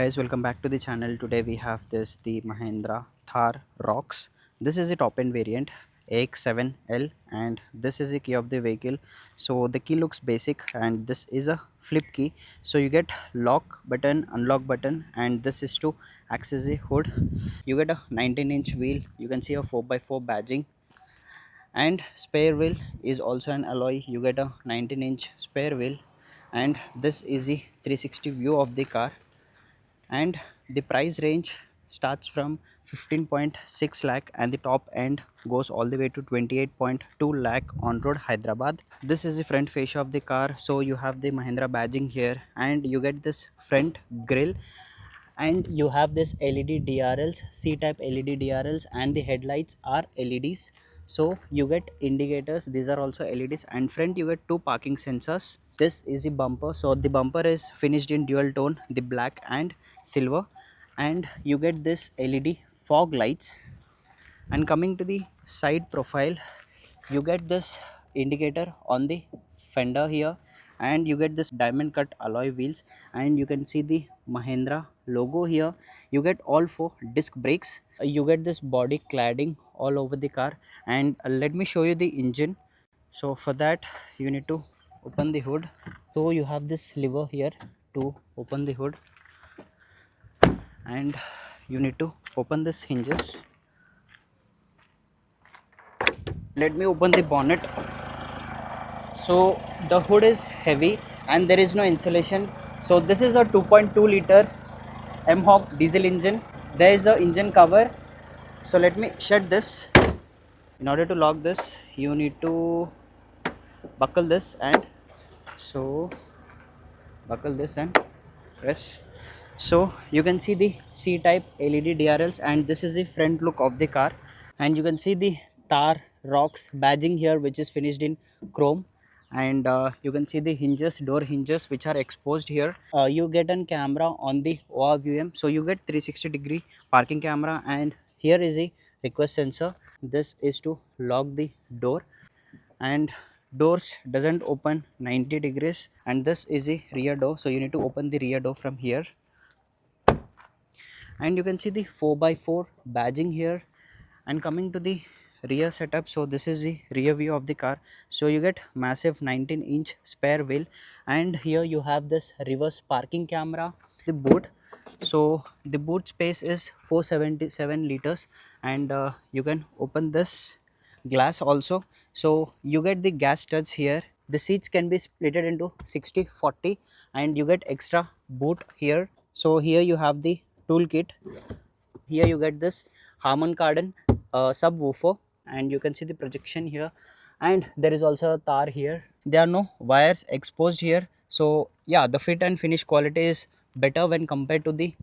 Guys, welcome back to the channel. Today we have the Mahindra Thar Rocks. This is a top end variant AX7L, and this is the key of the vehicle. So the key looks basic, and this is a flip key. So you get lock button, unlock button, and this is to access the hood. You get a 19-inch wheel. You can see a 4x4 badging, and spare wheel is also an alloy. You get a 19-inch spare wheel, and this is the 360 view of the car, and the price range starts from 15.6 lakh and the top end goes all the way to 28.2 lakh on road Hyderabad. This is the front fascia of the car. So you have the Mahindra badging here, and you get this front grille, and you have this LED DRLs, C type LED DRLs, and the headlights are LEDs. So you get indicators, these are also LEDs, and front you get two parking sensors. This is the bumper. So the bumper is finished in dual tone, the black and silver, and you get this LED fog lights. And coming to the side profile, you get this indicator on the fender here, and you get this diamond cut alloy wheels, and you can see the Mahindra logo here. You get all four disc brakes. You get this body cladding all over the car, and let me show you the engine. So for that, you need to open the hood. So you have this lever here to open the hood, and you need to open this hinges. Let me open the bonnet. So the hood is heavy and there is no insulation. So this is a 2.2 liter M-Hawk diesel engine. There is a engine cover. So let me shut this. In order to lock this, you need to buckle this, and so buckle this and press. So you can see the C-type LED DRLs, and this is the front look of the car. And you can see the Thar Rocks badging here, which is finished in chrome. And you can see the hinges, door hinges, which are exposed here. You get a camera on the ORVM, so you get 360-degree parking camera, and here is a request sensor. This is to lock the door, and doors doesn't open 90 degrees, and this is a rear door, so you need to open the rear door from here. And you can see the 4x4 badging here. And coming to the rear setup, so this is the rear view of the car. So you get massive 19-inch spare wheel, and here you have this reverse parking camera. The boot, so the boot space is 477 liters, and you can open this glass also. So you get the gas studs here. The seats can be splitted into 60-40, and you get extra boot here. So here you have the toolkit. Here you get this Harman Kardon subwoofer, and you can see the projection here, and there is also a Thar here. There are no wires exposed here. So yeah, the fit and finish quality is better when compared to the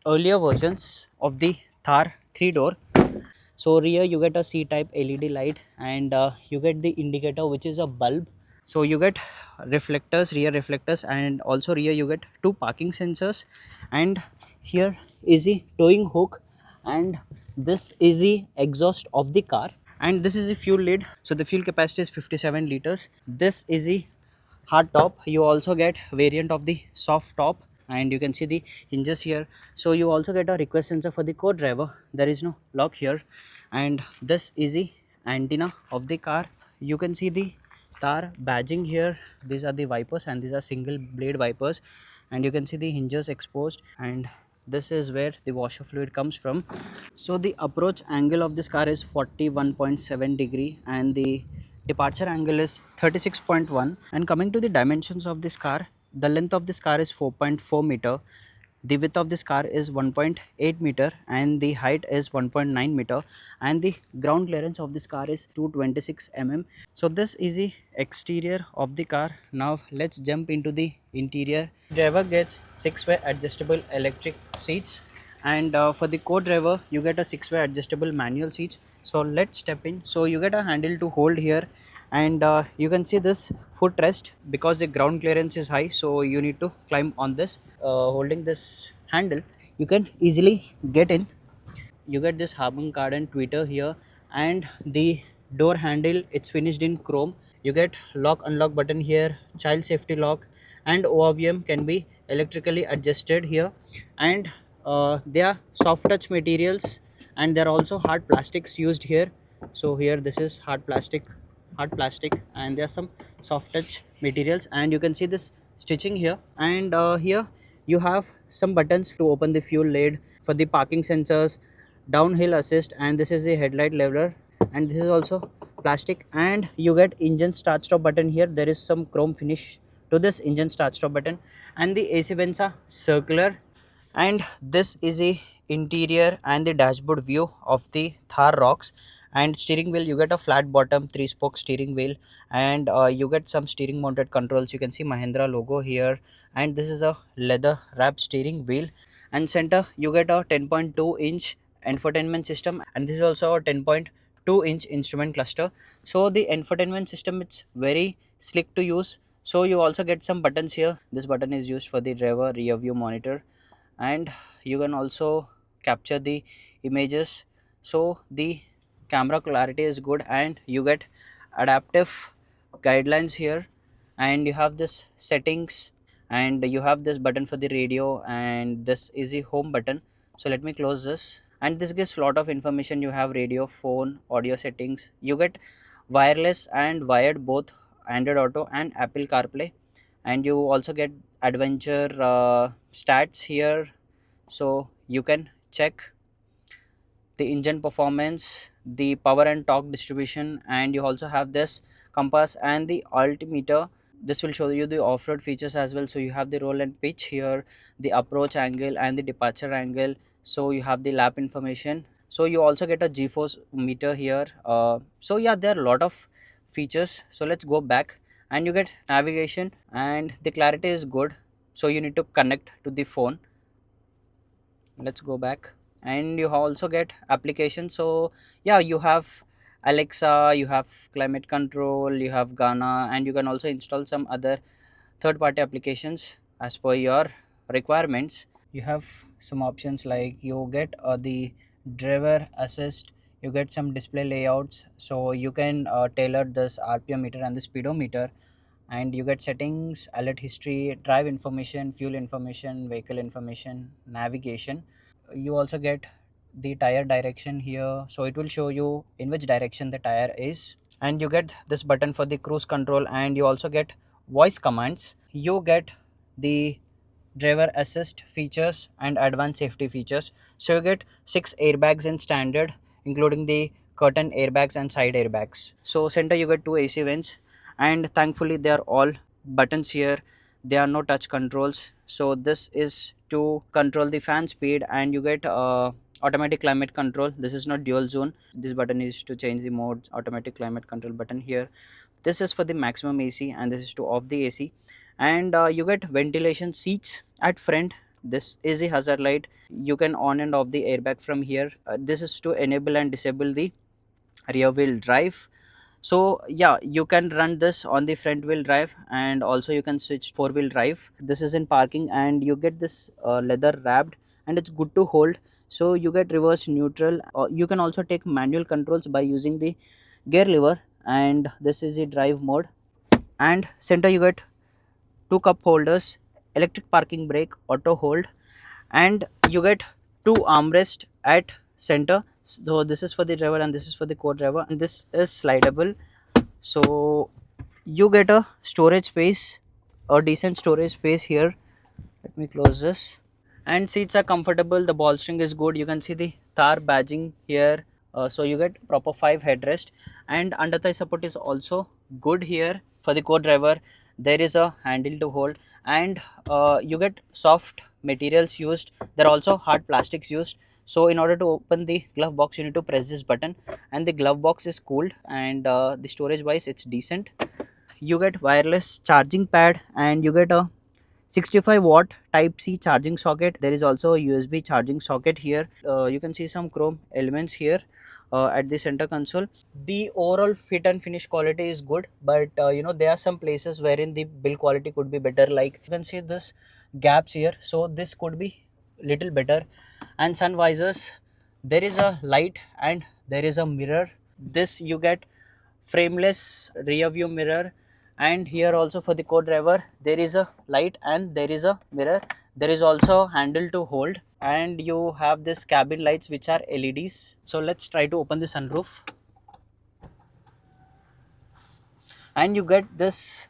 earlier versions of the Thar 3-door. So rear you get a C-type LED light, and you get the indicator, which is a bulb. So you get reflectors, rear reflectors, and also rear you get two parking sensors. And here is the towing hook, and this is the exhaust of the car, and this is the fuel lid. So the fuel capacity is 57 liters. This is the hard top. You also get variant of the soft top, and you can see the hinges here. So you also get a request sensor for the co-driver. There is no lock here, and this is the antenna of the car. You can see the Thar badging here. These are the wipers, and these are single blade wipers, and you can see the hinges exposed, and this is where the washer fluid comes from. So the approach angle of this car is 41.7 degree, and the departure angle is 36.1. And coming to the dimensions of this car, the length of this car is 4.4 meter, the width of this car is 1.8 meter, and the height is 1.9 meter, and the ground clearance of this car is 226 mm. So this is the exterior of the car. Now let's jump into the interior. Driver gets 6-way adjustable electric seats, and for the co-driver you get a 6-way adjustable manual seats. So let's step in. So you get a handle to hold here, and you can see this footrest. Because the ground clearance is high, so you need to climb on this. Holding this handle, you can easily get in. You get this Harman Kardon tweeter here, and the door handle, it's finished in chrome. You get lock unlock button here, child safety lock, and ORVM can be electrically adjusted here, and they are soft touch materials, and there are also hard plastics used here. So here this is hard plastic, and there are some soft touch materials, and you can see this stitching here. And here you have some buttons to open the fuel lid, for the parking sensors, downhill assist, and this is the headlight leveler, and this is also plastic. And you get engine start stop button here. There is some chrome finish to this engine start stop button, and the AC vents are circular. And this is a interior and the dashboard view of the Thar Rocks. And steering wheel, you get a flat bottom 3-spoke steering wheel, and you get some steering mounted controls. You can see Mahindra logo here, and this is a leather wrapped steering wheel. And center you get a 10.2-inch infotainment system, and this is also a 10.2-inch instrument cluster. So the infotainment system, it's very slick to use. So you also get some buttons here. This button is used for the driver rear view monitor, and you can also capture the images. So the camera clarity is good, and you get adaptive guidelines here. And you have this settings, and you have this button for the radio, and this is the home button. So let me close this, and this gives lot of information. You have radio, phone, audio settings. You get wireless and wired, both Android Auto and Apple CarPlay. And you also get adventure stats here. So you can check the engine performance, the power and torque distribution, and you also have this compass and the altimeter. This will show you the off-road features as well. So you have the roll and pitch here, the approach angle and the departure angle. So you have the lap information. So you also get a g-force meter here. So yeah, there are a lot of features. So let's go back, and you get navigation, and the clarity is good. So you need to connect to the phone. Let's go back, and you also get applications. So yeah, you have Alexa, you have climate control, you have Ghana, and you can also install some other third-party applications as per your requirements. You have some options like you get the driver assist, you get some display layouts, so you can tailor this RPM meter and the speedometer. And you get settings, alert history, drive information, fuel information, vehicle information, navigation. You also get the tire direction here, so it will show you in which direction the tire is. And you get this button for the cruise control, and you also get voice commands. You get the driver assist features and advanced safety features. So you get 6 airbags in standard, including the curtain airbags and side airbags. So center you get 2 AC vents, and thankfully they are all buttons here. They are no touch controls. So this is to control the fan speed, and you get automatic climate control. This is not dual zone. This button is to change the modes. Automatic climate control button here. This is for the maximum AC, and this is to off the AC. And you get ventilation seats at front. This is the hazard light. You can on and off the airbag from here. This is to enable and disable the rear wheel drive. So yeah, you can run this on the front wheel drive, and also you can switch 4-wheel drive. This is in parking, and you get this leather wrapped, and it's good to hold. So you get reverse, neutral. You can also take manual controls by using the gear lever, and this is the drive mode. And center you get 2 cup holders, electric parking brake, auto hold, and you get 2 armrest at center. So this is for the driver, and this is for the co-driver, and this is slidable. So you get a storage space, a decent storage space here. Let me close this. And seats are comfortable, the bolstering is good. You can see the Thar badging here. So you get proper 5 headrest, and under thigh support is also good here. For the co-driver, there is a handle to hold, and you get soft materials used. There are also hard plastics used. So in order to open the glove box, you need to press this button, and the glove box is cooled, and the storage wise it's decent. You get wireless charging pad, and you get a 65-watt type C charging socket. There is also a USB charging socket here. You can see some chrome elements here at the center console. The overall fit and finish quality is good, but there are some places wherein the build quality could be better. Like you can see this gaps here, so this could be little better. And sun visors, there is a light and there is a mirror. This you get frameless rear view mirror, And here also for the co-driver there is a light and there is a mirror. There is also handle to hold, and you have this cabin lights which are LEDs. So let's try to open the sunroof, and you get this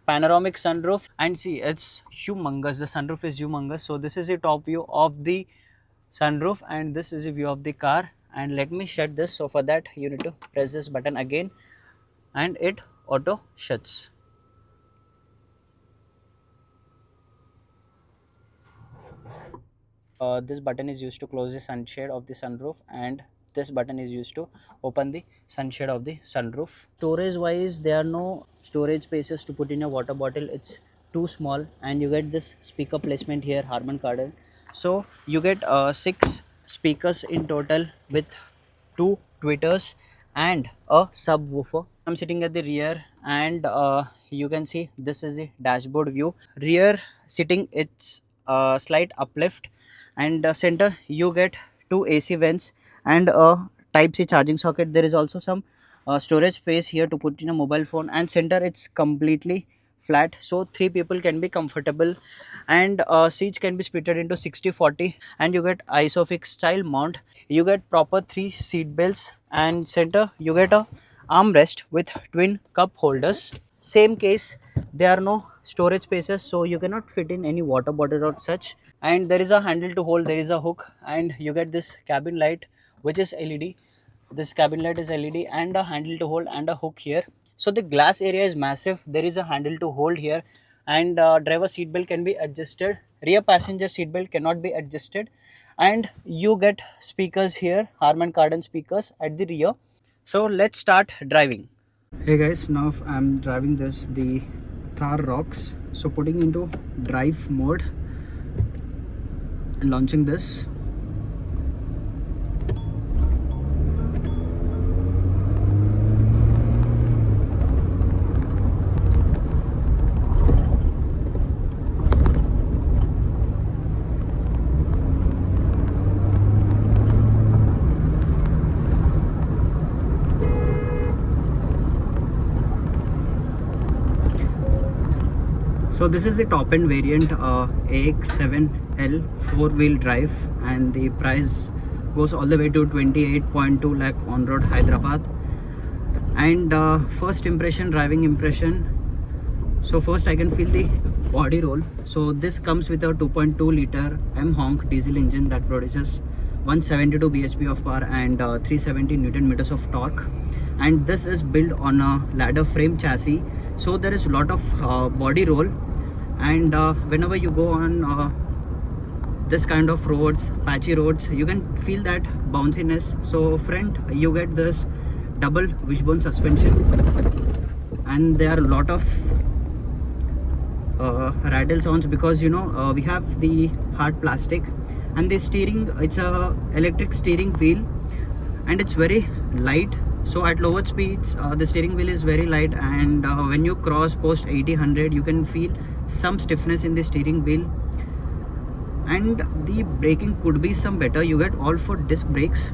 panoramic sunroof. And see, it's humongous. The sunroof is humongous. So this is the top view of the sunroof, and this is a view of the car. And let me shut this. So for that you need to press this button again, and it auto shuts. This button is used to close the sunshade of the sunroof, and this button is used to open the sunshade of the sunroof. Storage wise, there are no storage spaces to put in a water bottle. It's too small, and you get this speaker placement here, Harman Kardon. So you get 6 speakers in total with 2 tweeters and a subwoofer. I'm sitting at the rear, and you can see this is the dashboard view. Rear sitting, it's a slight uplift, and center you get 2 AC vents and a type C charging socket. There is also some storage space here to put in a mobile phone, and center it's completely flat, so 3 people can be comfortable. And seats can be splitted into 60/40, and you get isofix style mount. You get proper 3 seat belts, and center you get a armrest with twin cup holders. Same case, there are no storage spaces, so you cannot fit in any water bottle or such. And there is a handle to hold, there is a hook, and you get this cabin light which is LED. This cabin light is LED, and a handle to hold and a hook here. So the glass area is massive. There is a handle to hold here, and driver seat belt can be adjusted. Rear passenger seat belt cannot be adjusted. And you get speakers here, Harman Kardon speakers at the rear. So let's start driving. Hey guys, now I'm driving the Thar ROXX. So putting into drive mode and launching this. So this is the top end variant, AX7L 4-wheel drive, and the price goes all the way to 28.2 lakh on road Hyderabad. And first impression, driving impression. So first I can feel the body roll. So this comes with a 2.2 liter M-Honk diesel engine that produces 172 bhp of power and 370 Newton meters of torque. And this is built on a ladder frame chassis, so there is a lot of body roll. And whenever you go on this kind of roads, patchy roads, you can feel that bounciness. So front you get this double wishbone suspension, and there are a lot of rattle sounds because we have the hard plastic. And the steering, it's a electric steering wheel, and it's very light. So at lower speeds the steering wheel is very light, and when you cross post 80-100 you can feel some stiffness in the steering wheel. And the braking could be some better. You get all 4 disc brakes,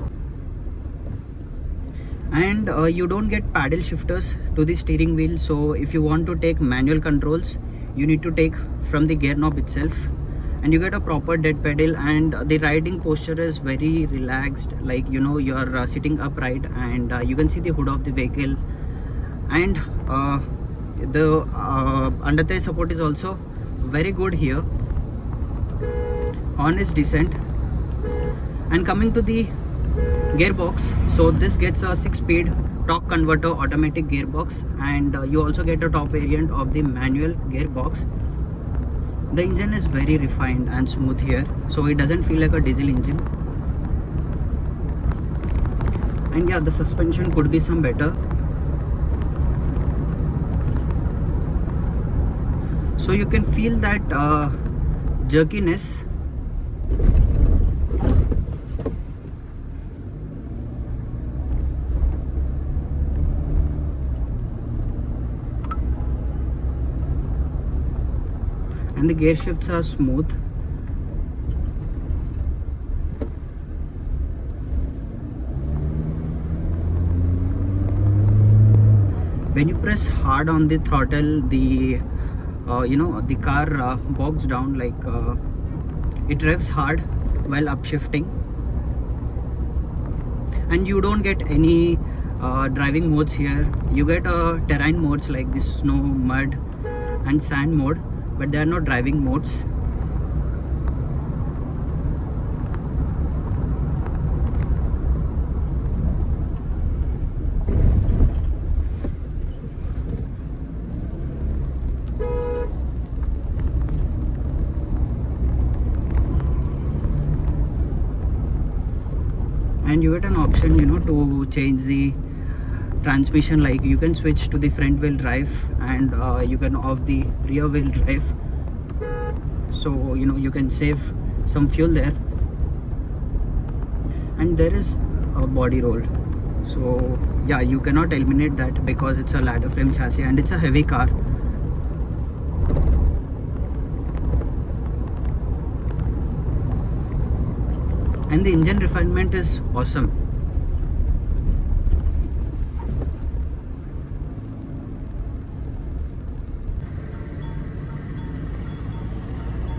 and you don't get paddle shifters to the steering wheel. So if you want to take manual controls, you need to take from the gear knob itself. And you get a proper dead pedal, and the riding posture is very relaxed, like you are sitting upright, and you can see the hood of the vehicle. And the under thigh support is also very good here. Horn is decent. And coming to the gearbox, so this gets a 6-speed torque converter automatic gearbox, and you also get a top variant of the manual gearbox. The engine is very refined and smooth here, so it doesn't feel like a diesel engine. And yeah, the suspension could be some better. So you can feel that jerkiness. And the gear shifts are smooth. when you press hard on the throttle, the the car bogs down, like it revs hard while upshifting, and you don't get any driving modes here. You get terrain modes like this snow, mud and sand mode, but they are not driving modes. And you get an option, to change the transmission, like you can switch to the front wheel drive, and you can off the rear wheel drive, so you can save some fuel there. And there is a body roll, so yeah, you cannot eliminate that because it's a ladder frame chassis and it's a heavy car. And the engine refinement is awesome.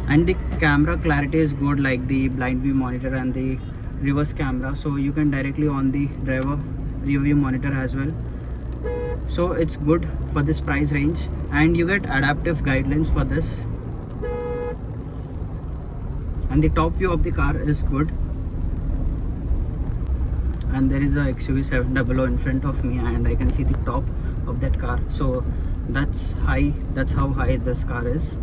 And the camera clarity is good, like the blind view monitor and the reverse camera, so you can directly on the driver rear view monitor as well. So it's good for this price range, and you get adaptive guidelines for this. And the top view of the car is good. And there is a XUV 700 in front of me, and I can see the top of that car, so that's high. That's how high this car is.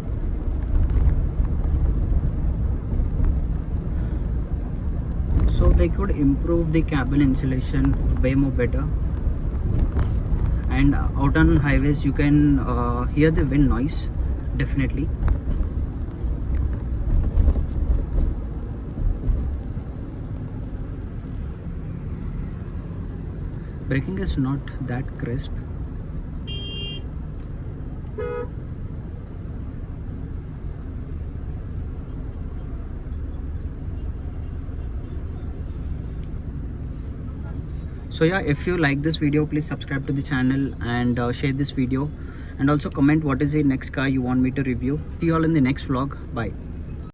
So they could improve the cabin insulation way more better. And out on highways you can hear the wind noise, definitely. Braking is not that crisp. So yeah, if you like this video, please subscribe to the channel and share this video, and also comment what is the next car you want me to review. See you all in the next vlog. Bye.